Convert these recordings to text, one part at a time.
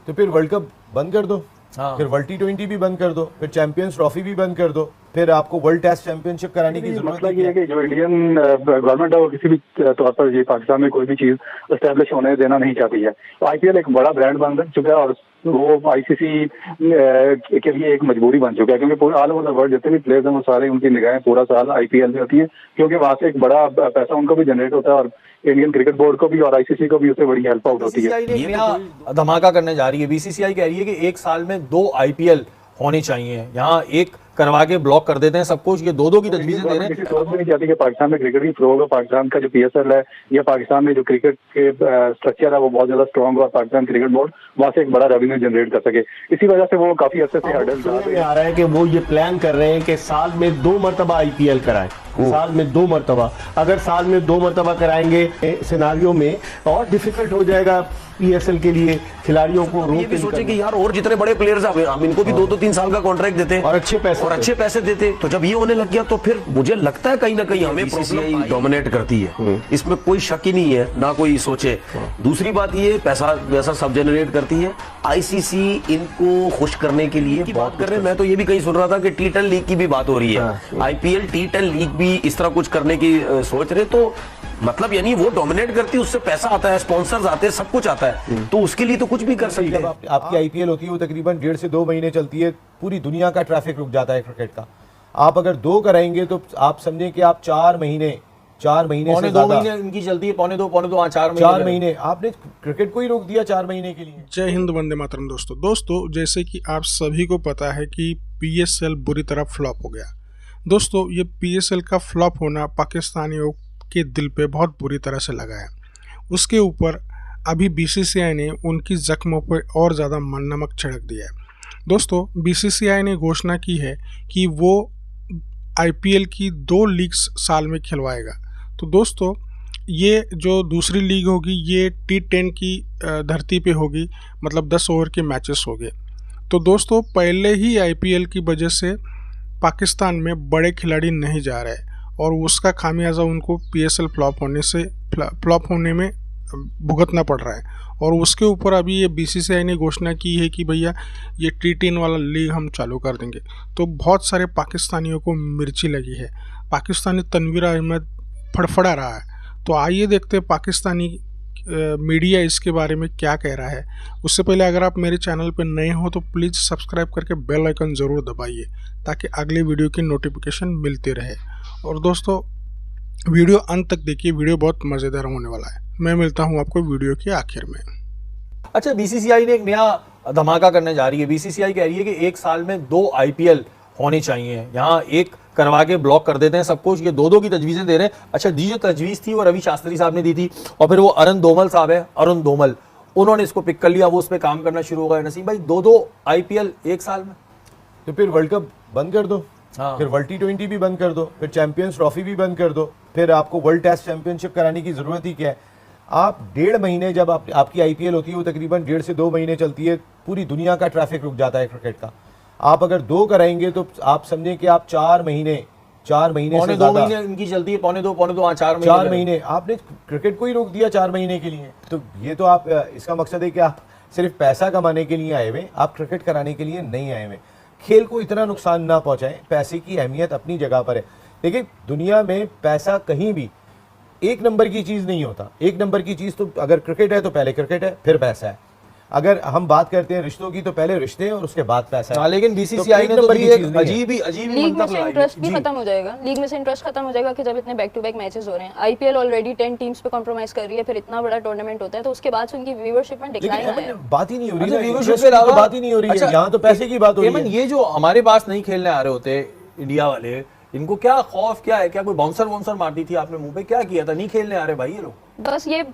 तो फिर world cup बंद कर दो, हाँ। फिर वर्ल्ड T20 भी बंद कर दो, फिर चैंपियंस ट्रॉफी भी बंद कर दो, फिर आपको वर्ल्ड टेस्ट चैंपियनशिप कराने की जरूरत मसला ये है कि जो इंडियन गवर्नमेंट है वो किसी भी तौर पर ये पाकिस्तान में कोई भी चीज एस्टेब्लिश होने देना नहीं चाहती है। तो आईपीएल एक बड़ा ब्रांड बन चुका है और वो आईसीसी के लिए एक मजबूरी बन चुका है, क्योंकि पूरे ऑल ओवर द वर्ल्ड जितने भी प्लेयर्स हैं वो सारे उनकी निगाहें पूरा साल आईपीएल में होती हैं, क्योंकि वहां से एक बड़ा पैसा उनको भी जनरेट होता है और इंडियन क्रिकेट बोर्ड को भी और आईसीसी को भी उससे बड़ी हेल्प आउट होती है। बीसीसीआई ने नया धमाका करने जा रही है। बीसीसीआई कह रही है कि एक साल में 2 आईपीएल होने चाहिए, यहाँ एक करवा के ब्लॉक कर देते हैं सब कुछ, ये 2-2 की तजवीजें दे रहे हैं। सोच भी नहीं चाहती कि पाकिस्तान में क्रिकेट की फ्लो होगा, पाकिस्तान का जो पीएसएल है या पाकिस्तान में जो क्रिकेट के स्ट्रक्चर है वो बहुत ज्यादा स्ट्रॉन्ग और पाकिस्तान क्रिकेट बोर्ड वहां से एक बड़ा रेवेन्यू जनरेट कर सके। इसी वजह से वो काफी अर्से से हर्डल आ रहा है कि वो ये प्लान कर रहे हैं कि साल में 2 मरतबा आईपीएल कराएं, साल में 2 मरतबा। अगर साल में 2 मरतबा कराएंगे सिनारियों में और डिफिकल्ट हो जाएगा पीएसएल के लिए खिलाड़ियों को। ये भी सोचे कि यार और जितने बड़े प्लेयर्स हैं हम इनको भी 2-3 साल का कॉन्ट्रैक्ट देते हैं और अच्छे पैसे देते। तो जब ये होने लग गया तो फिर मुझे लगता है कहीं ना कहीं हमें बीसीसीआई डोमिनेट करती है, इसमें कोई शक ही नहीं है, ना कोई सोचे। दूसरी बात ये पैसा वैसा सब जनरेट करती है। आईसीसी इनको खुश करने के लिए बात कर रहे हैं। मैं तो ये भी कहीं सुन रहा था कि T10 लीग की भी बात हो रही है, आईपीएल T10 लीग भी इस तरह कुछ करने की सोच रहे। तो मतलब यानी वो डोमिनेट करती है, उससे पैसा आता है, स्पॉन्सर्स आते हैं, सब कुछ आता है, तो उसके लिए तो कुछ भी कर सकते हैं। आपकी आईपीएल होती है वो तकरीबन 1.5 से 2 महीने चलती है, पूरी दुनिया का ट्रैफिक रुक जाता है क्रिकेट का। आप अगर 2 कराएंगे तो आप समझें कि आप 4 महीने पौने 2 महीने इनकी चलती है, पौने 2 4 महीने आपने क्रिकेट को ही रोक दिया 4 महीने के लिए। जय हिंद, वंदे मातरम। दोस्तों जैसे कि आप सभी को पता है कि पीएसएल बुरी तरह फ्लॉप हो गया। दोस्तों ये पीएसएल का फ्लॉप होना पाकिस्तानियों के दिल पे बहुत बुरी तरह से लगा है। उसके ऊपर अभी बीसीसीआई ने उनकी जख्मों पर और ज़्यादा नमक छिड़क दिया है। दोस्तों बीसीसीआई ने घोषणा की है कि वो आईपीएल की 2 लीग्स साल में खिलवाएगा। तो दोस्तों ये जो दूसरी लीग होगी ये T10 की धरती पे होगी, मतलब 10 ओवर के मैचेस होंगे। तो दोस्तों पहले ही आईपीएल की वजह से पाकिस्तान में बड़े खिलाड़ी नहीं जा रहे और उसका खामियाजा उनको पीएसएल फ्लॉप होने में भुगतना पड़ रहा है। और उसके ऊपर अभी ये बीसीसीआई ने घोषणा की है कि भैया ये T10 वाला लीग हम चालू कर देंगे। तो बहुत सारे पाकिस्तानियों को मिर्ची लगी है, पाकिस्तानी तनवीर अहमद फड़फड़ा रहा है। तो आइए देखते हैं पाकिस्तानी मीडिया इसके बारे में क्या कह रहा है। उससे पहले अगर आप मेरे चैनल पर नए हो तो प्लीज़ सब्सक्राइब करके बेल आइकन ज़रूर दबाइए ताकि अगले वीडियो की नोटिफिकेशन मिलती रहे। और दोस्तों वीडियो अंत तक देखिए, वीडियो बहुत मज़ेदार होने वाला है। मैं मिलता हूं आपको वीडियो के आखिर में। अच्छा, बीसीसीआई ने एक नया धमाका करने जा रही है। बीसीसीआई कह रही है कि एक साल में 2 आईपीएल होने चाहिए, यहाँ एक करवा के ब्लॉक कर देते हैं सब कुछ, ये 2-2 की तजवीजें दे रहे हैं। अच्छा, दी जो तजवीज़ थी वो रवि शास्त्री साहब ने दी थी और फिर वो अरुण धूमल साहब है, अरुण धूमल, उन्होंने इसको पिक कर लिया, वो उस पर काम करना शुरू हो गया। नसीम भाई 2-2 आईपीएल एक साल में, तो फिर वर्ल्ड कप बंद कर दो, हाँ। फिर वर्ल्ड T20 भी बंद कर दो, फिर चैंपियंस ट्रॉफी भी बंद कर दो, फिर आपको वर्ल्ड टेस्ट चैंपियनशिप कराने की जरूरत ही क्या है। आप 1.5 महीने जब आपकी आईपीएल होती है वो तकरीबन 1.5 से 2 महीने चलती है, पूरी दुनिया का ट्रैफिक रुक जाता है क्रिकेट का। आप अगर 2 कराएंगे तो आप समझें कि आप 4 महीने पौने 2 महीने इनकी चलती है, पौने 2 4 महीने आपने क्रिकेट को ही रोक दिया 4 महीने के लिए। तो ये तो आप इसका मकसद है कि आप सिर्फ पैसा कमाने के लिए आए हुए, आप क्रिकेट कराने के लिए नहीं आए हुए। खेल को इतना नुकसान ना पहुंचाएं, पैसे की अहमियत अपनी जगह पर है। देखिए दुनिया में पैसा कहीं भी 1 नंबर की चीज़ नहीं होता। 1 नंबर की चीज़ तो अगर क्रिकेट है तो पहले क्रिकेट है फिर पैसा है। अगर हम बात करते हैं रिश्तों की तो पहले रिश्ते हैं और उसके बाद पैसा है। लेकिन बीसीसीआई ने तो एक अजीब लीग में से इंटरेस्ट भी खत्म हो जाएगा। लीग में से इंटरेस्ट खत्म हो जाएगा कि जब इतने बैक टू बैक मैचेस हो रहे हैं। आईपीएल ऑलरेडी 10 टीम्स पे कॉम्प्रोमाइज कर रही है, फिर इतना बड़ा टूर्नामेंट होता है तो उसके बाद से उनकी व्यूअरशिप में डिक्लाइन आया है। बात ही नहीं हो रही है, व्यूअरशिप के अलावा बात ही नहीं हो रही है, यहाँ तो पैसे की बात हो रही है। ये जो हमारे पास नहीं खेलने आ रहे होते इंडिया वाले, इनको क्या खौफ क्या है? क्या कोई बाउंसर मार दी थी आपने मुंह पे? क्या किया था? नहीं खेलने आ रहे भाई ये लोग। बस ये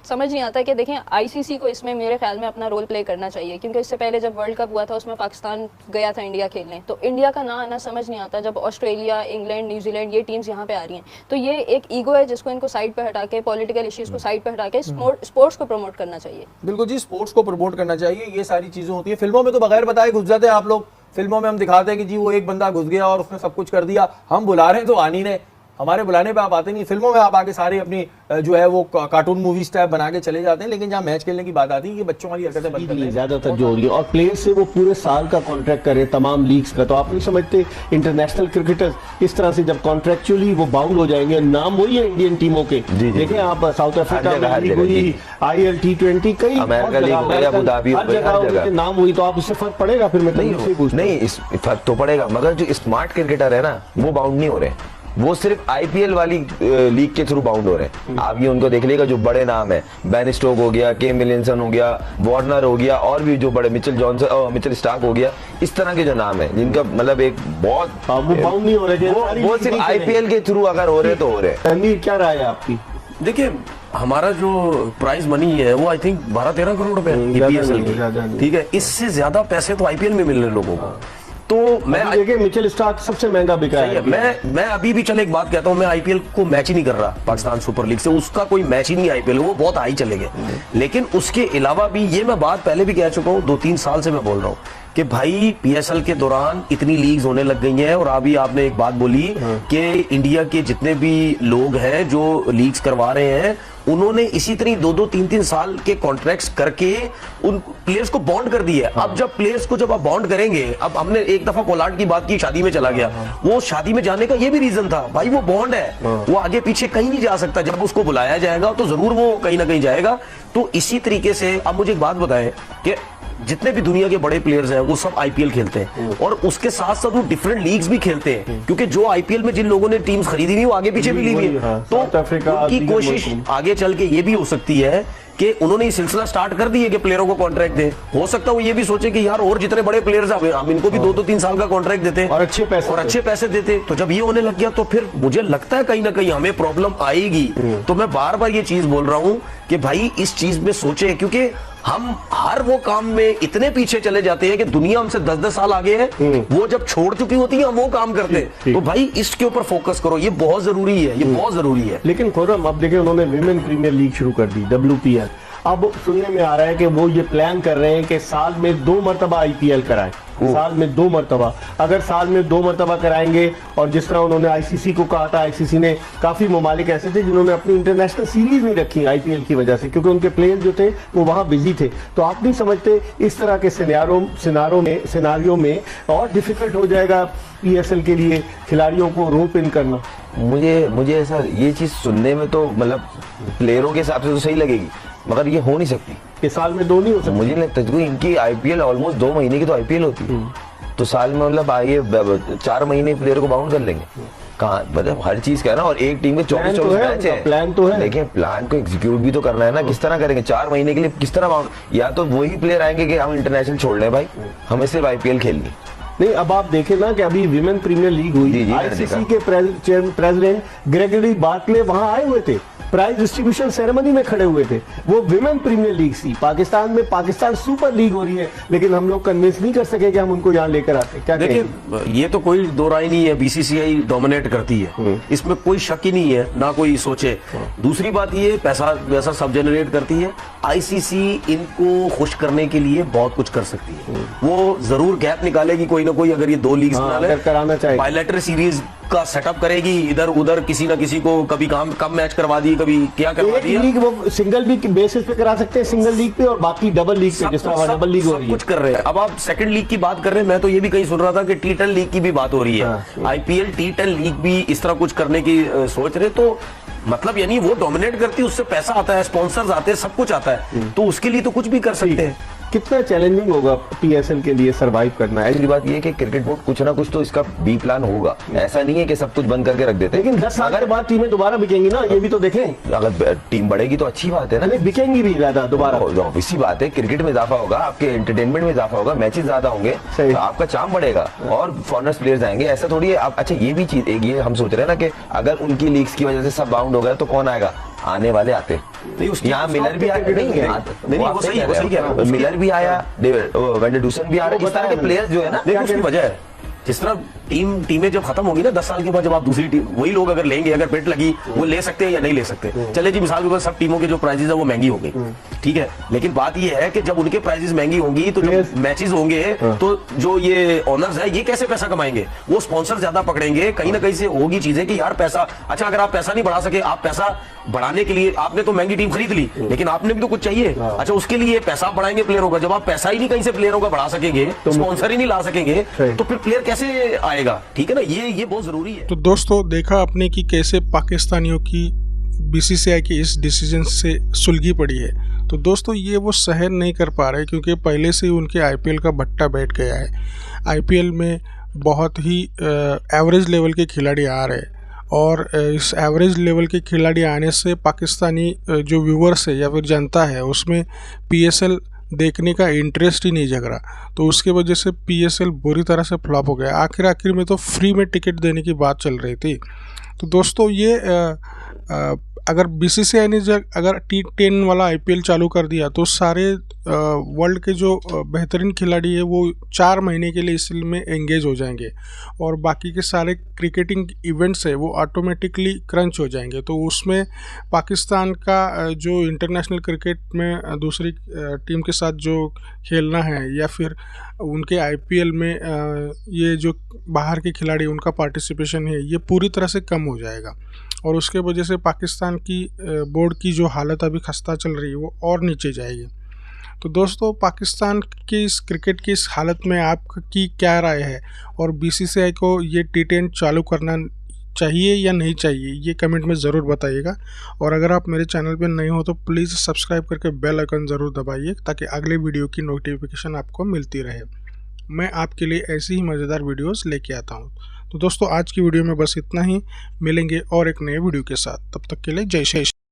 समझ नहीं आता कि देखें आईसीसी को इसमें मेरे ख्याल में अपना रोल प्ले करना चाहिए, क्योंकि इससे पहले जब वर्ल्ड कप हुआ था उसमें पाकिस्तान गया था इंडिया खेलने, तो इंडिया का ना आना समझ नहीं आता। जब ऑस्ट्रेलिया, इंग्लैंड, न्यूजीलैंड ये टीम्स यहाँ पे आ रही हैं तो ये एक ईगो है जिसको इनको साइड पे हटा के, पॉलिटिकल इश्यूज को साइड पे हटा के स्पोर्ट्स को प्रमोट करना चाहिए। बिल्कुल जी, स्पोर्ट्स को प्रमोट करना चाहिए। ये सारी चीजें होती है फिल्मों में तो बगैर बताए घुस जाते हैं आप लोग। फिल्मों में हम दिखाते हैं कि जी वो एक बंदा घुस गया और उसने सब कुछ कर दिया। हम बुला रहे हैं तो आनी ने हमारे बुलाने पे आप आते नहीं, फिल्मों में आप आके सारे अपनी जो है वो कार्टून मूवीज टाइप बना के चले जाते हैं, लेकिन जहाँ मैच खेलने की बात आती है कि बच्चों वाली हरकतें बंद कर दें। ज्यादातर जो हो रही है, और प्लेयर से वो पूरे साल का कॉन्ट्रैक्ट करे तमाम लीग्स का, तो आप नहीं समझते इंटरनेशनल क्रिकेटर्स इस तरह से जब कॉन्ट्रेक्चुअली वो बाउंड हो जाएंगे, नाम वही है इंडियन टीमों के, देखें आप साउथ अफ्रीका में लीग हुई, IL T20 कई अमेरिका लीग हो गया, अबू धाबी हो गया, हर जगह नाम हुई, तो आप इससे फर्क पड़ेगा फिर? मैं नहीं, इस फर्क तो पड़ेगा, मगर जो स्मार्ट क्रिकेटर है ना वो बाउंड नहीं हो रहे, वो सिर्फ IPL वाली लीग के थ्रू बाउंड हो रहे हैं। आप ये उनको देख लीजिएगा जो बड़े नाम है, बेन स्टोक हो गया, केन विलियमसन हो गया, वार्नर हो गया, और भी जो बड़े मिचेल स्टार्क हो गया, इस तरह के जो नाम है जिनका मतलब एक बहुत वो बाउंड नहीं हो रहे, वो सिर्फ IPL के थ्रू अगर हो रहे तो हो रहे। क्या राय है आपकी? देखिए हमारा जो प्राइज मनी है वो आई थिंक 12-13 करोड़ रुपए PSL की, ठीक है, इससे ज्यादा पैसे तो IPL में मिल रहे लोगों को। तो मैं देखिए मिचेल स्टार्क सबसे महंगा बिका है। मैं अभी भी चले एक बात कहता हूं, मैं IPL को मैच ही नहीं कर रहा पाकिस्तान सुपर लीग से, उसका कोई मैच ही नहीं IPL, वो बहुत हाई चले गए। लेकिन उसके अलावा भी ये मैं बात पहले भी कह चुका हूं, 2-3 साल से मैं बोल रहा हूं कि भाई PSL के दौरान इतनी लीग्स होने लग गई हैं, और अभी आपने एक बात बोली कि इंडिया के जितने भी लोग हैं जो लीग्स करवा रहे हैं, उन्होंने इसी तरह 2-2, 3-3 साल के कॉन्ट्रैक्ट्स करके उन प्लेयर्स को बॉन्ड कर दिया। अब जब प्लेयर्स को जब आप बॉन्ड करेंगे, अब हमने एक दफा पोलार्ड की बात की, शादी में चला गया, वो शादी में जाने का ये भी रीजन था, भाई वो बॉन्ड है, वो आगे पीछे कहीं नहीं जा सकता, जब उसको बुलाया जाएगा तो जरूर वो कहीं ना कहीं जाएगा। तो इसी तरीके से अब मुझे एक बात बताएं कि जितने भी दुनिया के बड़े प्लेयर्स हैं वो सब IPL खेलते हैं, और उसके साथ साथ वो डिफरेंट लीग्स भी खेलते हैं, क्योंकि जो IPL में जिन लोगों ने टीम्स खरीदी नहीं वो आगे पीछे भी ली हुई है। तो उनकी कोशिश आगे चल के ये भी हो सकती है कि उन्होंने ये सिलसिला स्टार्ट कर दिया कि प्लेयरों को कॉन्ट्रैक्ट दे। हो सकता है वो ये भी सोचे कि यार और जितने बड़े प्लेयर्स हैं हम इनको भी 2-3 साल का कॉन्ट्रैक्ट देते और अच्छे पैसे देते। तो जब ये होने लग गया तो फिर मुझे लगता है कहीं ना कहीं हमें प्रॉब्लम आएगी। तो मैं बार बार ये चीज बोल रहा हूं कि भाई इस चीज में सोचे, क्योंकि हम हर वो काम में इतने पीछे चले जाते हैं कि दुनिया हमसे 10-10 साल आगे है, वो जब छोड़ चुकी होती है हम वो काम करते हैं। तो भाई इसके ऊपर फोकस करो, ये बहुत जरूरी है, ये बहुत जरूरी है। लेकिन खुर्रम अब देखिए उन्होंने विमेन प्रीमियर लीग शुरू कर दी, WPL। अब सुनने में आ रहा है कि वो ये प्लान कर रहे हैं कि साल में 2 मरतबा IPL कराएं, साल में 2 मरतबा। अगर साल में 2 मरतबा कराएंगे, और जिस तरह उन्होंने ICC को कहा था, ICC ने काफी ममालिक ऐसे थे जिन्होंने अपनी इंटरनेशनल सीरीज नहीं रखी IPL की वजह से, क्योंकि उनके प्लेयर जो थे वो वहां बिजी थे। तो आप नहीं समझते इस तरह के सिनारियों में और डिफिकल्ट हो जाएगा PSL के लिए खिलाड़ियों को रोप इन करना? मुझे ऐसा ये चीज सुनने में तो मतलब प्लेयरों के हिसाब से तो सही लगेगी, मगर ये हो नहीं सकती कि साल में 2 नहीं हो सकती। मुझे नहीं लगता, क्योंकि इनकी IPL ऑलमोस्ट 2 महीने की तो IPL होती है, तो साल में मतलब आइए 4 महीने प्लेयर को बाउंड कर लेंगे कहाँ, मतलब हर चीज का है ना, और एक टीम में 24 मैच है, प्लान तो है, लेकिन प्लान को एग्जीक्यूट भी तो करना है ना। किस तरह करेंगे 4 महीने के लिए, किस तरह बाउंड? या तो वही प्लेयर आएंगे कि हम इंटरनेशनल छोड़ रहे भाई, हमें सिर्फ IPL खेलनी। नहीं, अब आप देखें ना कि अभी विमेन प्रीमियर लीग हुई, ICC के प्रेसिडेंट ग्रेगरी बार्कले वहां आए हुए थे, प्राइज डिस्ट्रीब्यूशन सेरेमनी में खड़े हुए थे। वो विमेन प्रीमियर लीग थी, पाकिस्तान में पाकिस्तान सुपर लीग हो रही है, लेकिन हम लोग कन्विंस नहीं कर सके कि हम उनको यहाँ लेकर आते। क्या देखिए ये तो कोई दो राय नहीं है, BCCI डोमिनेट करती है, इसमें कोई शक ही नहीं है, ना कोई सोचे। दूसरी बात ये पैसा वैसा सब जनरेट करती है, ICC इनको खुश करने के लिए बहुत कुछ कर सकती है, वो जरूर गैप निकालेगी कोई ना कोई, अगर ये 2 लीग कराना चाहिए, बायलैटरल सीरीज का सेटअप करेगी, इधर उधर किसी ना किसी को कभी कम मैच करवा दी, कभी क्या करवा दिया। लीग वो सिंगल लीग के बेसिस पे करा सकते हैं, सिंगल लीग पे, और बाकी डबल लीग पे, जिस तरह डबल लीग हो रही है, कुछ कर रहे हैं। अब आप सेकंड लीग की बात कर रहे हैं, मैं तो ये भी कहीं सुन रहा था कि T10 लीग की भी बात हो रही है, IPL T10 लीग भी इस तरह कुछ करने की सोच रहे। तो मतलब यानी वो डोमिनेट करती है, उससे पैसा आता है, स्पॉन्सर्स आते हैं, सब कुछ आता है, तो उसके लिए तो कुछ भी कर सकते हैं। कितना चैलेंजिंग होगा PSL के लिए सरवाइव करना है? दूसरी बात ये है कि क्रिकेट बोर्ड कुछ ना कुछ तो इसका बी प्लान होगा, ऐसा नहीं है कि सब कुछ बंद करके रख देते। लेकिन 10 साल के बाद टीमें दोबारा बिकेंगी ना, ये भी तो देखें। अगर टीम बढ़ेगी तो अच्छी बात है ना, बिकेंगी भी ज्यादा दोबारा, इसी बात है, क्रिकेट में इजाफा होगा, आपके एंटरटेनमेंट में इजाफा होगा, मैचेस ज्यादा होंगे, तो आपका चार्म बढ़ेगा और फॉरेनर्स प्लेयर्स आएंगे। ऐसा थोड़ी है आप, अच्छा ये भी चीज एक ये हम सोच रहे हैं ना कि अगर उनकी लीग्स की वजह से सब बाउंड हो गए तो कौन आएगा? आने वाले आते, यहाँ मिलर भी आया, मिलर भी आया, वेंडरडूसन भी आ रहा है, इस तरह के प्लेयर्स जो है ना, देखो उसकी वजह है, जिस तरह टीमें जब खत्म होगी ना 10 साल के बाद, जब आप दूसरी टीम, वही लोग अगर लेंगे, अगर बेट लगी, वो ले सकते हैं या नहीं ले सकते। चले जी, मिसाल के बाद सब टीमों के जो प्राइजेस है वो महंगी हो गई, ठीक है, लेकिन बात ये है कि जब उनके प्राइजेस महंगी होंगी तो जब मैचेस होंगे तो जो ये ओनर्स है ये कैसे पैसा कमाएंगे? वो स्पॉन्सर ज्यादा पकड़ेंगे, कहीं ना कहीं से होगी चीजें कि यार पैसा, अच्छा अगर आप पैसा नहीं बढ़ा सके, आप पैसा बढ़ाने के लिए आपने तो महंगी टीम खरीद ली, लेकिन आपने भी तो कुछ चाहिए, अच्छा उसके लिए पैसा आप बढ़ाएंगे प्लेयरों का, जब आप पैसा ही नहीं कहीं से प्लेयरों का बढ़ा सकेंगे, स्पॉन्सर ही नहीं ला सकेंगे, तो फिर प्लेयर कैसे आएगा? ठीक है ना, ये बहुत जरूरी है। तो दोस्तों देखा आपने कि कैसे पाकिस्तानियों की बीसीसीआई की इस डिसीजन से सुलगी पड़ी है। तो दोस्तों ये वो सहन नहीं कर पा रहे क्योंकि पहले से ही उनके आईपीएल का भट्टा बैठ गया है। आईपीएल में बहुत ही एवरेज लेवल के खिलाड़ी आ रहे हैं और इस एवरेज लेवल के खिलाड़ी आने से पाकिस्तानी जो व्यूअर्स है या फिर जनता है उसमें पीएसएल देखने का इंटरेस्ट ही नहीं जग रहा। तो उसके वजह से पीएसएल बुरी तरह से फ्लॉप हो गया। आखिर में तो फ्री में टिकट देने की बात चल रही थी। तो दोस्तों ये अगर बीसीसीआई ने अगर T10 वाला आईपीएल चालू कर दिया तो सारे वर्ल्ड के जो बेहतरीन खिलाड़ी है वो 4 महीने के लिए इसमें एंगेज हो जाएंगे और बाकी के सारे क्रिकेटिंग इवेंट्स है वो ऑटोमेटिकली क्रंच हो जाएंगे। तो उसमें पाकिस्तान का जो इंटरनेशनल क्रिकेट में दूसरी टीम के साथ जो खेलना है या फिर उनके आईपीएल में ये जो बाहर के खिलाड़ी उनका पार्टिसिपेशन है ये पूरी तरह से कम हो जाएगा और उसके वजह से पाकिस्तान की बोर्ड की जो हालत अभी खस्ता चल रही है वो और नीचे जाएगी। तो दोस्तों पाकिस्तान के इस क्रिकेट की इस हालत में आपकी क्या राय है और बीसीसीआई को ये T10 चालू करना चाहिए या नहीं चाहिए, ये कमेंट में ज़रूर बताइएगा। और अगर आप मेरे चैनल पर नए हो तो प्लीज़ सब्सक्राइब करके बेल आइकन ज़रूर दबाइए ताकि अगले वीडियो की नोटिफिकेशन आपको मिलती रहे। मैं आपके लिए ऐसी ही मज़ेदार वीडियोस लेके आता हूँ। तो दोस्तों आज की वीडियो में बस इतना ही, मिलेंगे और एक नए वीडियो के साथ, तब तक के लिए जय श्री।